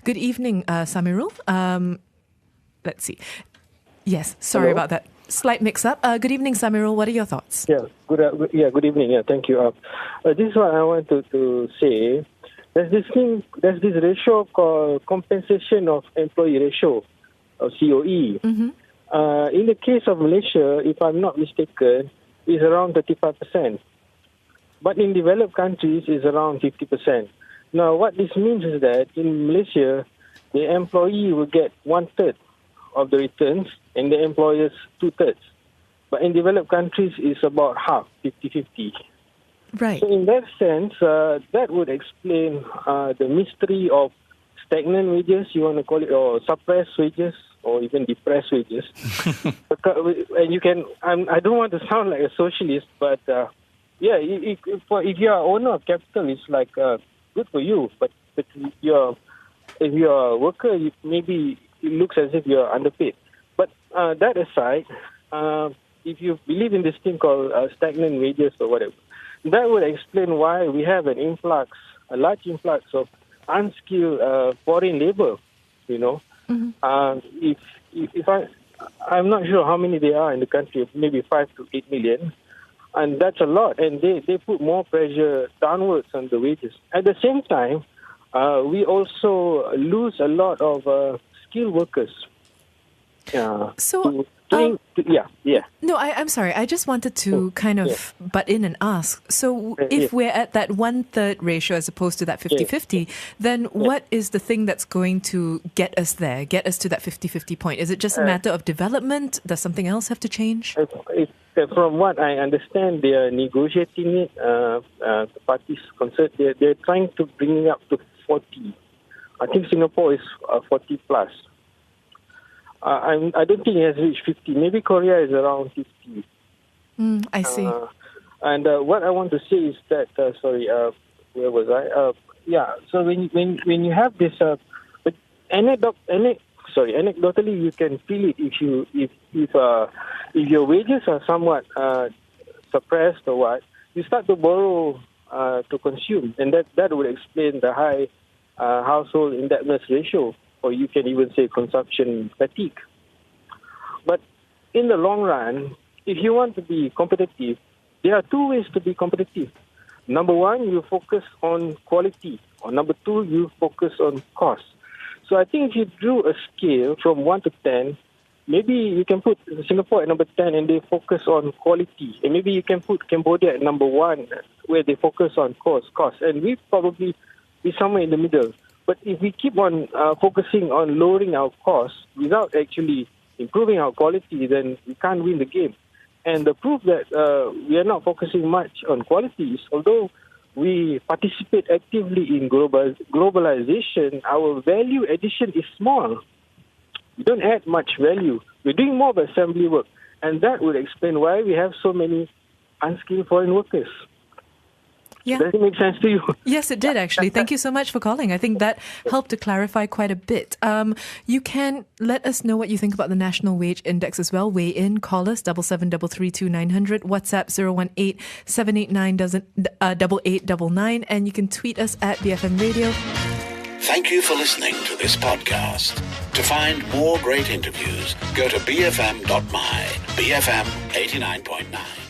Good evening, Samirul. Let's see. Yes, sorry about that. Slight mix-up. Good evening, Samirul. What are your thoughts? Good evening. Thank you. This is what I want to say. There's this ratio called compensation of employee ratio, or COE. Mm-hmm. In the case of Malaysia, if I'm not mistaken, is around 35%. But in developed countries, is around 50%. Now, what this means is that in Malaysia, the employee will get 1/3 of the returns and the employers 2/3. But in developed countries, it's about half, 50-50. Right. So in that sense, that would explain the mystery of stagnant wages, you want to call it, or suppressed wages, or even depressed wages. And you can, I don't want to sound like a socialist, but if you are owner of capital, it's like good for you. But if you're a worker, maybe it looks as if you're underpaid. But that aside, if you believe in this thing called stagnant wages or whatever, that would explain why we have a large influx of unskilled foreign labor. You know, if I'm not sure how many there are in the country, maybe 5 to 8 million, and that's a lot. And they put more pressure downwards on the wages. At the same time, we also lose a lot of skilled workers. No, I'm sorry. I just wanted to butt in and ask. So if we're at that 1/3 ratio as opposed to that 50-50, then what is the thing that's going to get us there, get us to that 50-50 point? Is it just a matter of development? Does something else have to change? From what I understand, they are negotiating it. The parties concerned, they're trying to bring it up to 40. I think Singapore is 40 plus. I don't think it has reached 50. Maybe Korea is around 50. I see. And what I want to say is that, where was I? So when you have this, anecdotally, you can feel it if your wages are somewhat suppressed or what, you start to borrow to consume, and that would explain the high household indebtedness ratio. Or you can even say consumption fatigue. But in the long run, if you want to be competitive, there are two ways to be competitive. Number one, you focus on quality. Or number two, you focus on cost. So I think if you drew a scale from 1 to 10, maybe you can put Singapore at number 10 and they focus on quality. And maybe you can put Cambodia at number 1 where they focus on cost. And we probably be somewhere in the middle. But if we keep on focusing on lowering our costs without actually improving our quality, then we can't win the game. And the proof that we are not focusing much on quality is, although we participate actively in globalization, our value addition is small. We don't add much value. We're doing more of assembly work. And that would explain why we have so many unskilled foreign workers. Yeah. Does it make sense to you? Yes, it did, actually. Thank you so much for calling. I think that helped to clarify quite a bit. You can let us know what you think about the National Wage Index as well. Weigh in, call us, 77332900, WhatsApp 018-789-8899, and you can tweet us at BFM Radio. Thank you for listening to this podcast. To find more great interviews, go to bfm.my, BFM 89.9.